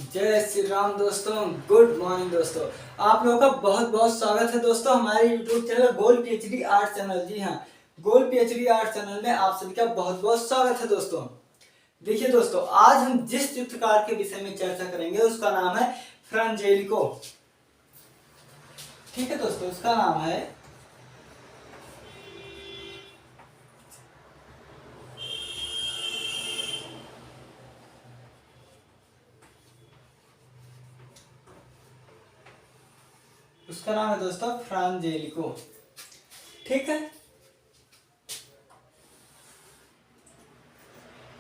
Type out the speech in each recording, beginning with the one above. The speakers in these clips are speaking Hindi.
जय श्री राम दोस्तों। गुड मॉर्निंग दोस्तों। आप लोगों का बहुत बहुत स्वागत है दोस्तों हमारे YouTube channel gold PhD art channel. जी हाँ, गोल्ड पीएचडी आर्ट चैनल में आप सभी का बहुत बहुत स्वागत है दोस्तों। देखिए दोस्तों, आज हम जिस चित्रकार के विषय में चर्चा करेंगे उसका नाम है फ्रांजेलिको। ठीक है दोस्तों, उसका नाम है दोस्तों फ्रांजेलिको। ठीक है,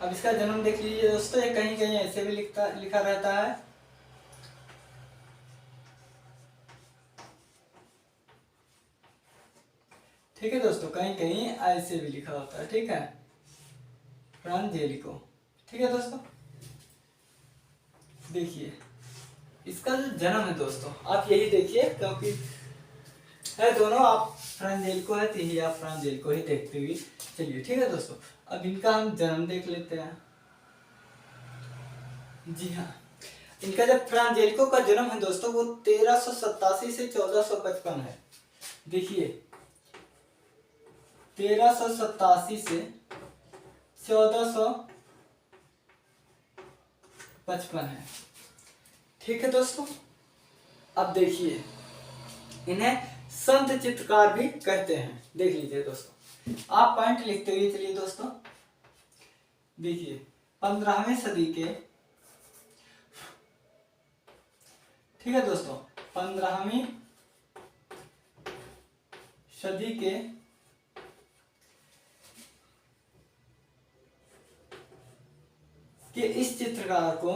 अब इसका जन्म देख लीजिए दोस्तों। ये कहीं कहीं ऐसे भी लिखा रहता है। ठीक है दोस्तों, कहीं कहीं ऐसे भी लिखा होता है। ठीक है, फ्रांजेलिको। ठीक है दोस्तों, देखिए इसका जो जन्म है दोस्तों, आप यही देखिए, क्योंकि है दोनों, आप फ्रांजेलिको है तो यही आप फ्रांजेलिको ही देखते हुए चलिए। ठीक है दोस्तों, अब इनका हम जन्म देख लेते हैं। जी हाँ, इनका जब फ्रांजेलिको का जन्म है दोस्तों, वो 1387 से 1455 है। देखिए 1387 से 1455 है। ठीक है दोस्तों, अब देखिए इन्हें संत चित्रकार भी कहते हैं। देख लीजिए दोस्तों, आप पॉइंट लिखते हुए चलिए दोस्तों। देखिए 15वीं सदी के, ठीक है दोस्तों, 15वीं सदी के इस चित्रकार को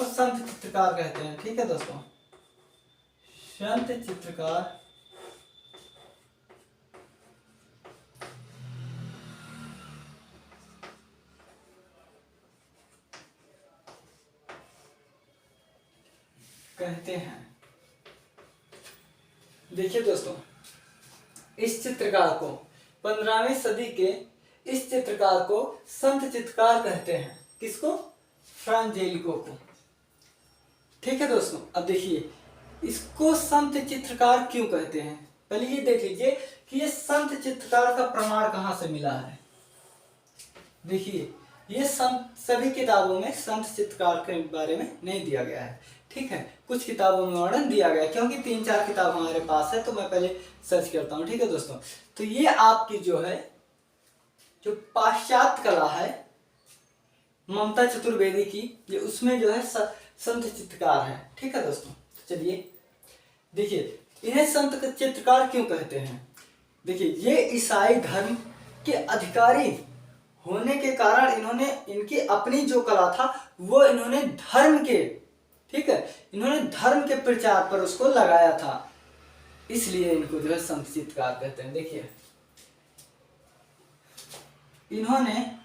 संत चित्रकार कहते हैं। ठीक है दोस्तों, संत चित्रकार कहते हैं। देखिए दोस्तों, इस चित्रकार को 15वीं सदी के इस चित्रकार को संत चित्रकार कहते हैं। किसको? फ्रांजेलिको को। ठीक है दोस्तों, अब देखिए इसको संत चित्रकार क्यों कहते हैं। पहले ये देख लीजिए कि ये संत चित्रकार का प्रमाण कहाँ से मिला है। देखिए ये संत सभी किताबों में संत चित्रकार के बारे में नहीं दिया गया है। ठीक है, कुछ किताबों में वर्णन दिया गया है, क्योंकि 3-4 किताब हमारे पास है तो मैं पहले सर्च करता हूँ। ठीक है दोस्तों, तो ये आपकी जो है जो पाश्चात्य कला है ममता चतुर्वेदी की, ये उसमें जो है संत चित्रकार है। ठीक है दोस्तों, चलिए देखिए इन्हें संत चित्रकार क्यों कहते हैं। देखिए ये ईसाई धर्म के अधिकारी होने के कारण इन्होंने इनकी अपनी जो कला था वो इन्होंने धर्म के, ठीक है, इन्होंने धर्म के प्रचार पर उसको लगाया था, इसलिए इनको जो है संत चित्रकार कहते हैं। देखिए इन्होंने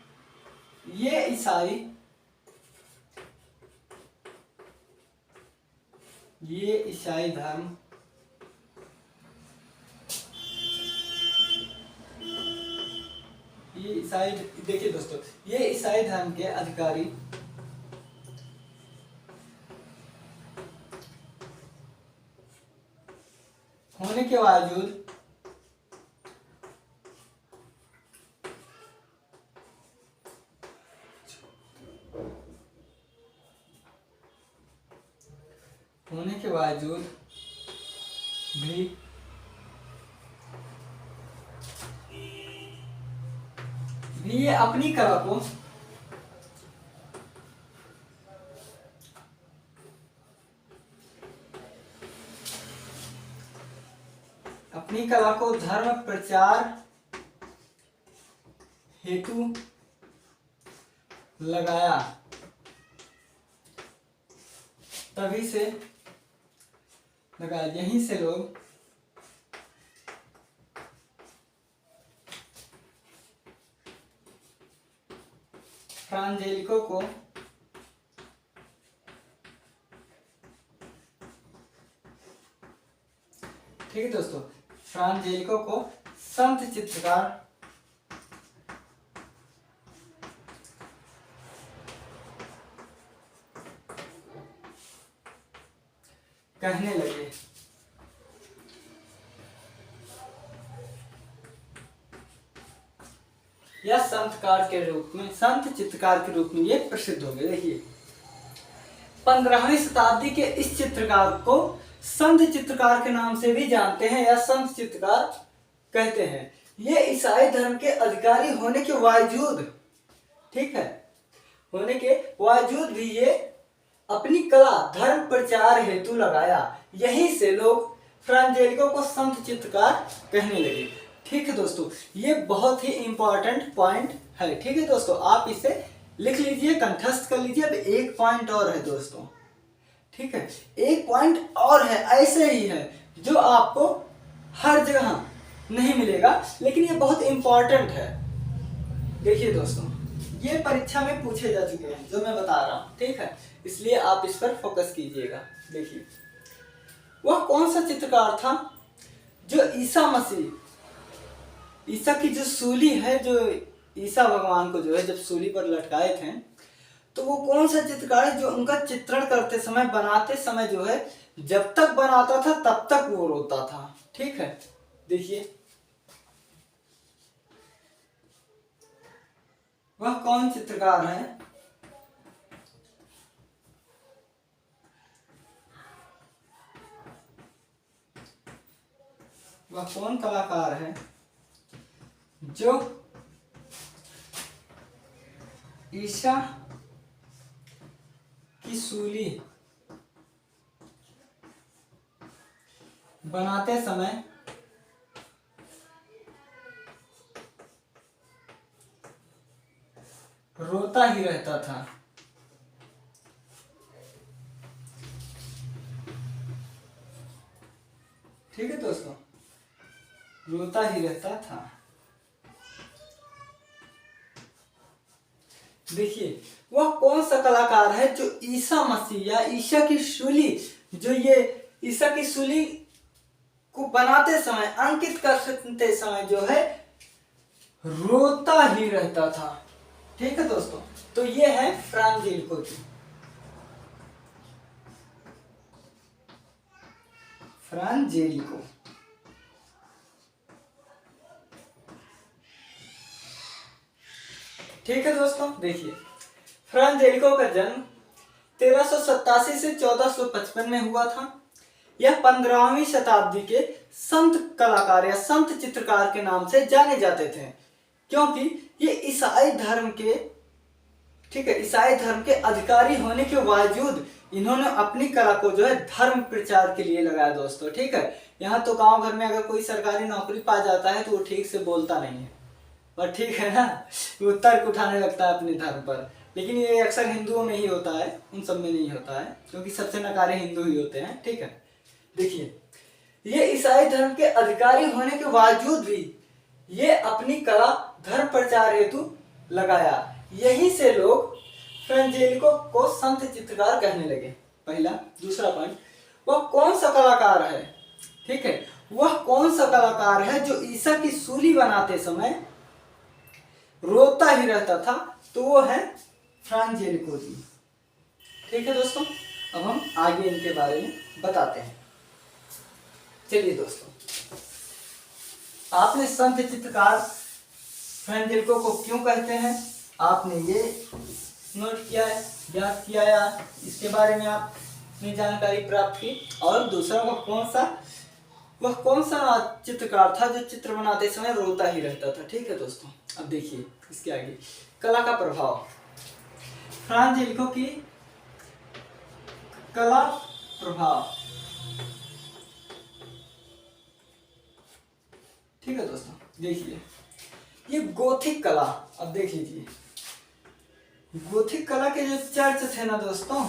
ये ईसाई धर्म देखिए दोस्तों, ये ईसाई धर्म के अधिकारी होने के बावजूद भी ये अपनी कला को धर्म प्रचार हेतु लगाया, तभी से लगाया। यहीं से लोग फ्रांजेलिको को ठीक है दोस्तों, फ्रांजेलिको को संत चित्रकार कहने लगे। या संतकार के रूप में, संत चित्रकार के रूप में ये प्रसिद्ध हो गए। देखिए 15वीं शताब्दी के इस चित्रकार को संत चित्रकार के नाम से भी जानते हैं या संत चित्रकार कहते हैं। ये ईसाई धर्म के अधिकारी होने के बावजूद, ठीक है, होने के बावजूद भी ये अपनी कला धर्म प्रचार हेतु लगाया। यहीं से लोग फ्रांजेलिको को संत चित्रकार कहने लगे। ठीक है दोस्तों, ये बहुत ही इंपॉर्टेंट पॉइंट है। ठीक है दोस्तों, आप इसे लिख लीजिए, कंठस्थ कर लीजिए। अब एक पॉइंट और है दोस्तों, ठीक है, एक पॉइंट और है, ऐसे ही है जो आपको हर जगह नहीं मिलेगा, लेकिन ये बहुत इंपॉर्टेंट है। देखिए दोस्तों, ये परीक्षा में पूछे जा चुके हैं जो मैं बता रहा हूं, ठीक है, इसलिए आप इस पर फोकस कीजिएगा। देखिए वह कौन सा चित्रकार था जो ईसा मसीह, ईसा की जो सूली है, जो ईसा भगवान को जो है जब सूली पर लटकाए थे, तो वो कौन सा चित्रकार है जो उनका चित्रण करते समय, बनाते समय जो है, जब तक बनाता था तब तक वो रोता था। ठीक है, देखिए वह कौन चित्रकार है? वह कौन कलाकार है जो ईसा की सूली बनाते समय रोता ही रहता था? ठीक है दोस्तों, रोता ही रहता था। देखिए वह कौन सा कलाकार है जो ईसा मसीह या ईसा की सूली, जो ये ईसा की सूली को बनाते समय, अंकित करते समय जो है रोता ही रहता था। ठीक है दोस्तों, तो ये है फ्रांजेलिको जी, फ्रांजेलिको। ठीक है दोस्तों, देखिए फ्रांजेलिको का जन्म 1387 से 1455 में हुआ था। यह 15वीं शताब्दी के संत कलाकार या संत चित्रकार के नाम से जाने जाते थे, क्योंकि ये ईसाई धर्म के, ठीक है, ईसाई धर्म के अधिकारी होने के बावजूद इन्होंने अपनी कला को जो है धर्म प्रचार के लिए लगाया दोस्तों। ठीक है, यहाँ तो गांव घर में अगर कोई सरकारी नौकरी पा जाता है तो वो ठीक से बोलता नहीं है, पर ठीक है ना, वो तर्क उठाने लगता है अपने धर्म पर। लेकिन ये अक्सर हिंदुओं में ही होता है, उन सब में नहीं होता है, क्योंकि सबसे नकारे हिंदू ही होते हैं। ठीक है, देखिए ये ईसाई धर्म के अधिकारी होने के बावजूद भी ये अपनी कला धर्म प्रचार हेतु लगाया। यहीं से लोग फ्रांजेलिको को संत चित्रकार कहने लगे। पहला। दूसरा पॉइंट, वह कौन सा कलाकार है? ठीक है, वह कौन सा कलाकार है जो ईसा की सूली बनाते समय रोता ही रहता था? तो वो है फ्रांजेलिको जी। ठीक है दोस्तों, अब हम आगे इनके बारे में बताते हैं। चलिए दोस्तों, आपने संत चित्रकार फ्रांजेलिको को क्यों कहते हैं, आपने ये नोट किया है, याद किया या इसके बारे में आपने जानकारी प्राप्त की। और दूसरा, वह कौन सा चित्रकार था जो चित्र बनाते समय रोता ही रहता था? ठीक है दोस्तों, अब देखिए इसके आगे कला का प्रभाव, फ्रांजेलिको की कला प्रभाव। ठीक है दोस्तों, देखिए ये गोथिक कला, अब देख लीजिए गोथिक कला के जो चर्च थे ना दोस्तों,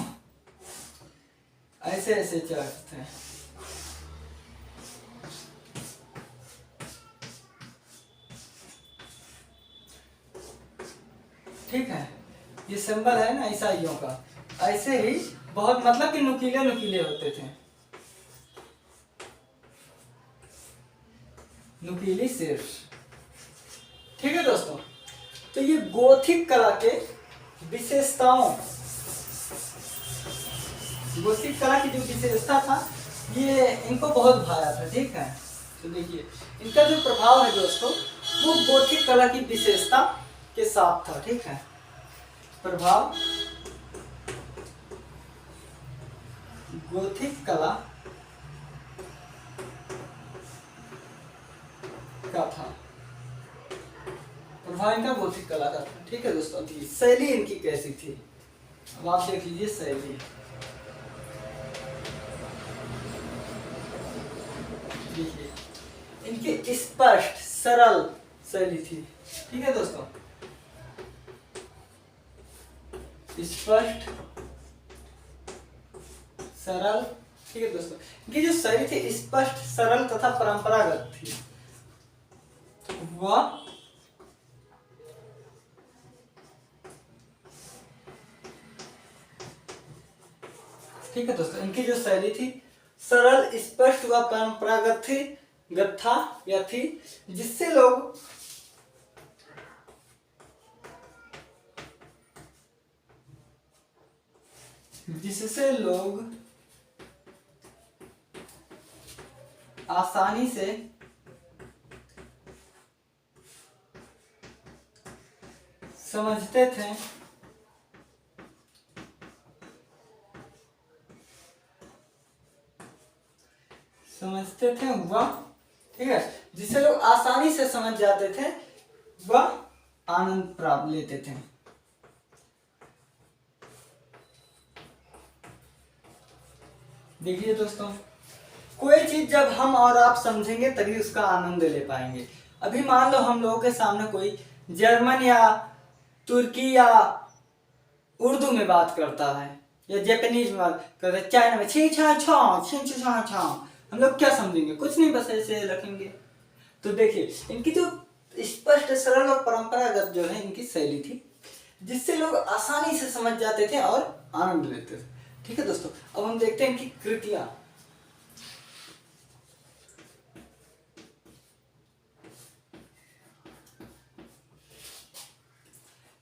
ऐसे ऐसे चर्च थे। ठीक है, ये सिंबल है ना ईसाइयों का, ऐसे ही बहुत, मतलब कि नुकीले नुकीले होते थे। नुकीली शीर्ष। ठीक है दोस्तों, तो ये गोथिक कला के विशेषताओं, गोथिक कला की जो विशेषता था ये इनको बहुत भाया था। ठीक है, तो देखिए इनका जो प्रभाव है दोस्तों वो गोथिक कला की विशेषता के साथ था। ठीक है, प्रभाव गोथिक कला का था, प्रभाव इनका गोथिक कला का था। ठीक है दोस्तों, अब शैली इनकी कैसी थी, अब आप देख लीजिए शैली। देखिए इनकी स्पष्ट सरल शैली थी। ठीक है दोस्तों, स्पष्ट सरल। ठीक है दोस्तों, इनकी जो शैली थी स्पष्ट सरल तथा परंपरागत थी। वह ठीक है दोस्तों, इनकी जो शैली थी सरल स्पष्ट व परंपरागत थी, गत्था या थी, जिससे लोग आसानी से समझते थे वह, ठीक है, जिसे लोग आसानी से समझ जाते थे वह आनंद प्राप्त लेते थे। देखिए दोस्तों, कोई चीज जब हम और आप समझेंगे तभी उसका आनंद ले पाएंगे। अभी मान लो हम लोगों के सामने कोई जर्मन या तुर्की या उर्दू में बात करता है या जापानीज में बात करता है, चाइना में छी छा छा छी छा छा, हम लोग क्या समझेंगे, कुछ नहीं, बस ऐसे रखेंगे। तो देखिए इनकी जो स्पष्ट सरल और परंपरागत जो है इनकी शैली थी, जिससे लोग आसानी से समझ जाते थे और आनंद लेते थे। ठीक है दोस्तों, अब हम देखते हैं इनकी कृतियां।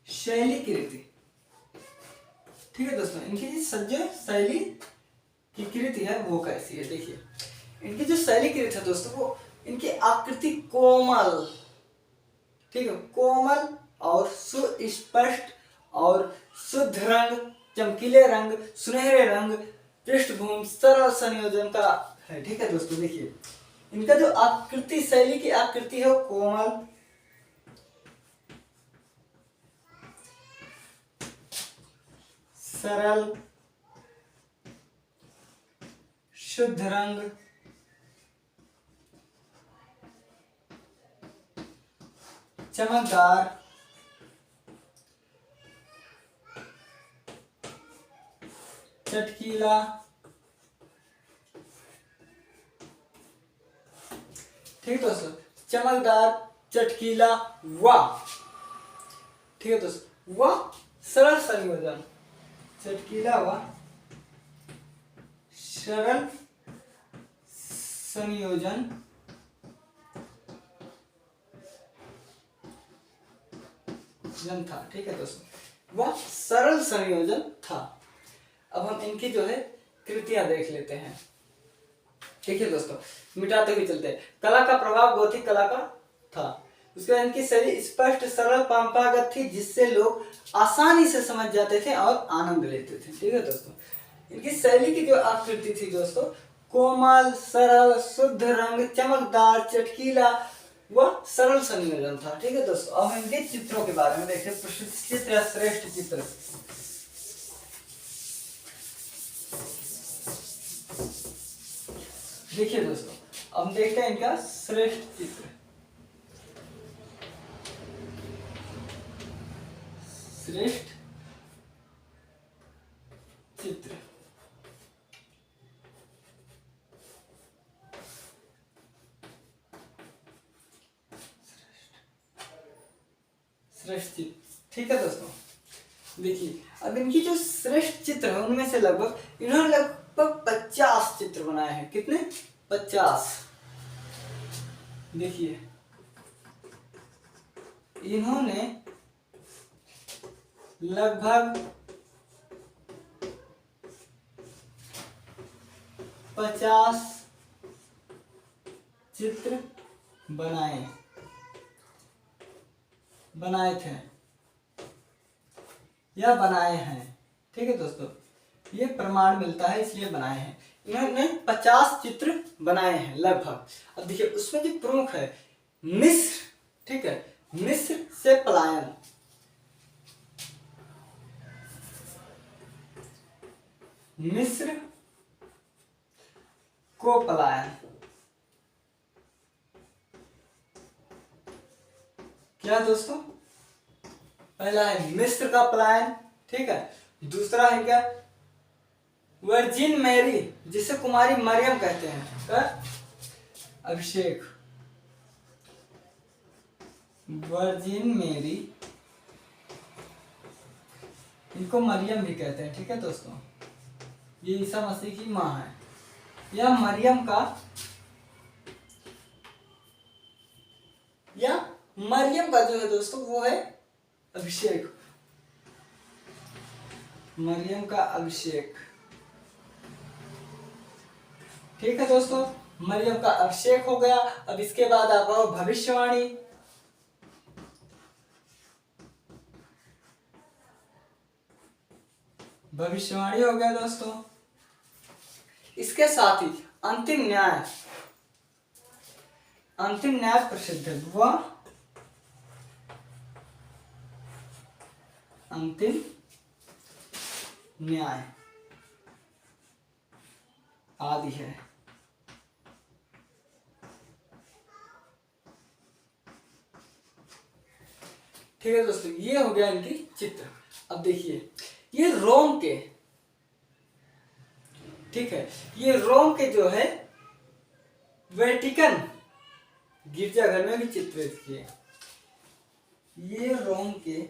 शैली कृति। ठीक है दोस्तों, इनकी जो शैली की कृति है वो कैसी है, देखिए इनकी जो शैली कृति है दोस्तों वो इनकी आकृति कोमल, ठीक है, कोमल और सुस्पष्ट और शुद्ध रंग, चमकीले रंग, सुनहरे रंग, पृष्ठभूमि सरल संयोजन का है। ठीक है दोस्तों, देखिए इनका जो आकृति, शैली की आकृति है वो कोमल, सरल, शुद्ध रंग, चमकदार, चटकीला, ठीक है दोस्तों, चमकदार, चटकीला व, ठीक है दोस्तों, व सरल संयोजन, चटकीला व सरल संयोजन था। ठीक है दोस्तों, वह सरल संयोजन था। अब हम इनकी जो है कृतियां देख लेते हैं। ठीक है दोस्तों, मिटाते हुए चलते हैं। कला का प्रभाव गोथिक कला का था। उसके बाद इनकी शैली स्पष्ट सरल परंपरागत थी, जिससे लोग आसानी से समझ जाते थे और आनंद लेते थे। ठीक है दोस्तों, इनकी शैली की जो आकृति थी दोस्तों, कोमल, सरल, शुद्ध रंग, चमकदार, चटकीला वह सरल संयोजन था। ठीक है दोस्तों, अब हम इनके चित्रों के बारे में देखते हैं। प्रसिद्ध चित्र या श्रेष्ठ चित्र। देखिए दोस्तों, अब हम देखते हैं इनका श्रेष्ठ चित्र। श्रेष्ठ चित्र, श्रेष्ठ चित्र। ठीक है दोस्तों, देखिए अब इनकी जो श्रेष्ठ चित्र है उनमें से लगभग इन्होंने लगभग 50 चित्र बनाए हैं। कितने? 50। देखिए इन्होंने लगभग 50 चित्र बनाए थे या बनाए हैं। ठीक है दोस्तों, ये प्रमाण मिलता है इसलिए बनाए हैं। इन्होंने 50 चित्र बनाए हैं लगभग। अब देखिए उसमें जो प्रमुख है मिस्र, ठीक है, मिस्र से पलायन, मिस्र को पलायन, क्या दोस्तों, पहला है मिस्र का पलायन, ठीक है, दूसरा है क्या वर्जिन मैरी जिसे कुमारी मरियम कहते हैं का अभिषेक, वर्जिन मैरी, इनको मरियम भी कहते हैं। ठीक है दोस्तों, ये ईसा मसीह की मां है। या मरियम का जो है दोस्तों वो है अभिषेक, मरियम का अभिषेक। ठीक है दोस्तों, मरियम का अभिषेक हो गया। अब इसके बाद आप आओ भविष्यवाणी। भविष्यवाणी हो गया दोस्तों। इसके साथ ही अंतिम न्याय प्रसिद्ध हुआ, अंतिम न्याय आदि है। ठीक है दोस्तों, ये हो गया इनकी चित्र। अब देखिए ये रोम के, ठीक है, ये रोम के जो है वेटिकन गिरजाघर में भी चित्रित किए। ये रोम के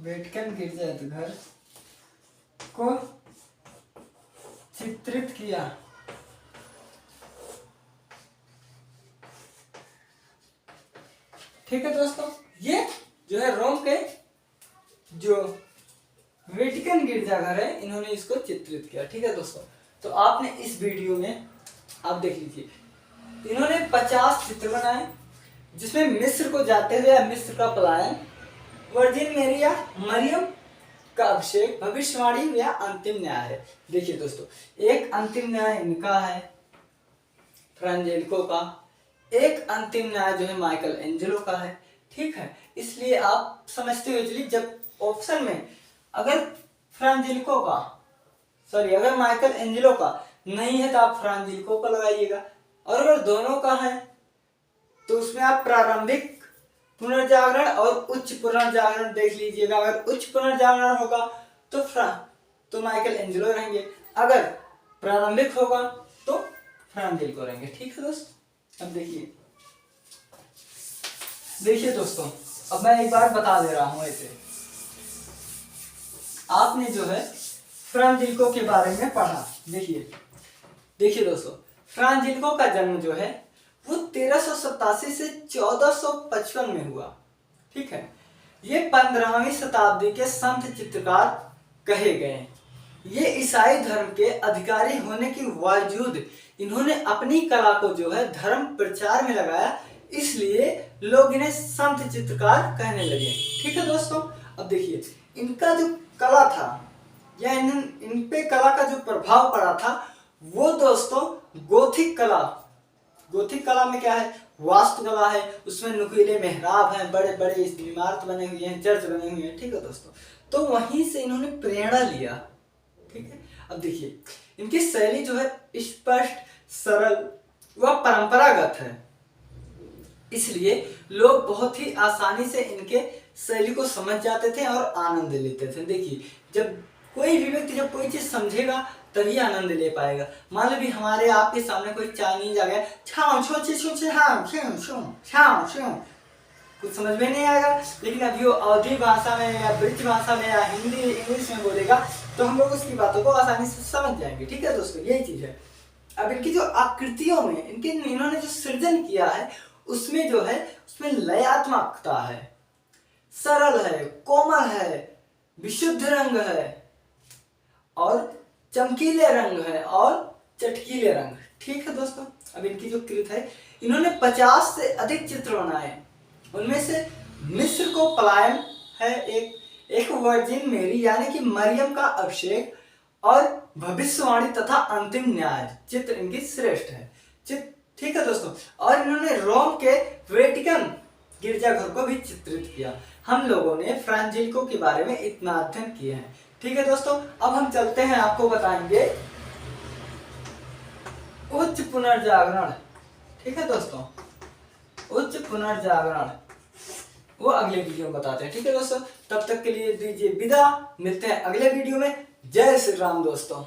वेटिकन गिरजाघर को चित्रित किया। ठीक है दोस्तों, ये जो है रोम के जो वेटिकन गिरजाघर है इन्होंने इसको चित्रित किया। ठीक है दोस्तों, तो आपने इस वीडियो में आप देख लीजिए इन्होंने 50 चित्र बनाए जिसमें मिस्र को जाते हुए मिस्र का पलायन, वर्जिन मैरी या मरियम का अभिषेक, भविष्यवाणी या अंतिम न्याय है। देखिए दोस्तों, एक अंतिम न्याय इनका है फ्रांजेलिको का, एक अंतिम न्याय जो है माइकल एंजेलो का है। ठीक है, इसलिए आप समझते हुए चलिए जब ऑप्शन में अगर फ्रांजेलिको का अगर माइकल एंजेलो का नहीं है तो आप फ्रांजेलिको का लगाइएगा, और अगर दोनों का है तो उसमें आप प्रारंभिक पुनर्जागरण और उच्च पुनर्जागरण देख लीजिएगा। अगर उच्च पुनर्जागरण होगा तो माइकल एंजेलो रहेंगे, अगर प्रारंभिक होगा तो फ्रांजेलिको रहेंगे। ठीक है दोस्तों, अब देखिए दोस्तों, अब मैं एक बार बता दे रहा हूं ऐसे आपने जो है फ्रांजेलिको के बारे में पढ़ा। देखिए दोस्तों, फ्रांजेलिको का जन्म जो है वो 1387 से 1455 में हुआ। ठीक है, ये 15वीं शताब्दी के संत चित्रकार कहे गए। ये ईसाई धर्म के अधिकारी होने के बावजूद इन्होंने अपनी कला को जो है धर्म प्रचार में लगाया, इसलिए लोग इन्हें संत चित्रकार कहने लगे। ठीक है दोस्तों, अब देखिए इनका जो कला था या इन पे कला का जो प्रभाव पड़ा था वो दोस्तों गोथिक कला में क्या है, वास्तुकला है, उसमें नुकीले मेहराब हैं, बड़े बड़े इमारत बने हुए हैं, चर्च बने हुए हैं। ठीक है दोस्तों, तो वहीं से इन्होंने प्रेरणा लिया। ठीक है, अब देखिए इनकी शैली जो है स्पष्ट, सरल व परंपरागत है, इसलिए लोग बहुत ही आसानी से इनके शैली को समझ जाते थे और आनंद लेते थे। देखिए जब कोई भी व्यक्ति जब कोई चीज समझेगा तभी आनंद ले पाएगा। मान लो भी हमारे आपके सामने कोई चाइनीज आ गया, छाओ छो छे छो छे हां छो छो छाओ छो, कुछ समझ में नहीं आएगा, लेकिन अभी वो अवधी भाषा में या ब्रिज भाषा में या हिंदी इंग्लिश में बोलेगा तो हम लोग उसकी बातों को आसानी से समझ जाएंगे। ठीक है दोस्तों, यही चीज है। अब इनकी जो आकृतियों में इन्होंने जो सृजन किया है उसमें जो है उसमें लयात्मकता है, सरल है, कोमल है, विशुद्ध रंग है और चमकीले रंग है और चटकीले रंग। ठीक है दोस्तों, अब इनकी जो कृत है, इन्होंने 50 से अधिक चित्र बनाए। उनमें से मिस्र को पलायन है, एक वर्जिन मेरी यानी कि मरियम का अभिषेक और भविष्यवाणी तथा अंतिम न्याय चित्र इनकी श्रेष्ठ है। ठीक है दोस्तों, और इन्होंने रोम के वेटिकन गिरजाघर को भी चित्रित किया। हम लोगों ने फ्रांजिल्को के बारे में इतना अध्ययन किए हैं। ठीक है दोस्तों, अब हम चलते हैं, आपको बताएंगे उच्च पुनर्जागरण। ठीक है दोस्तों, उच्च पुनर्जागरण वो अगले वीडियो में बताते हैं। ठीक है दोस्तों, तब तक के लिए दीजिए विदा, मिलते हैं अगले वीडियो में। जय श्री राम दोस्तों।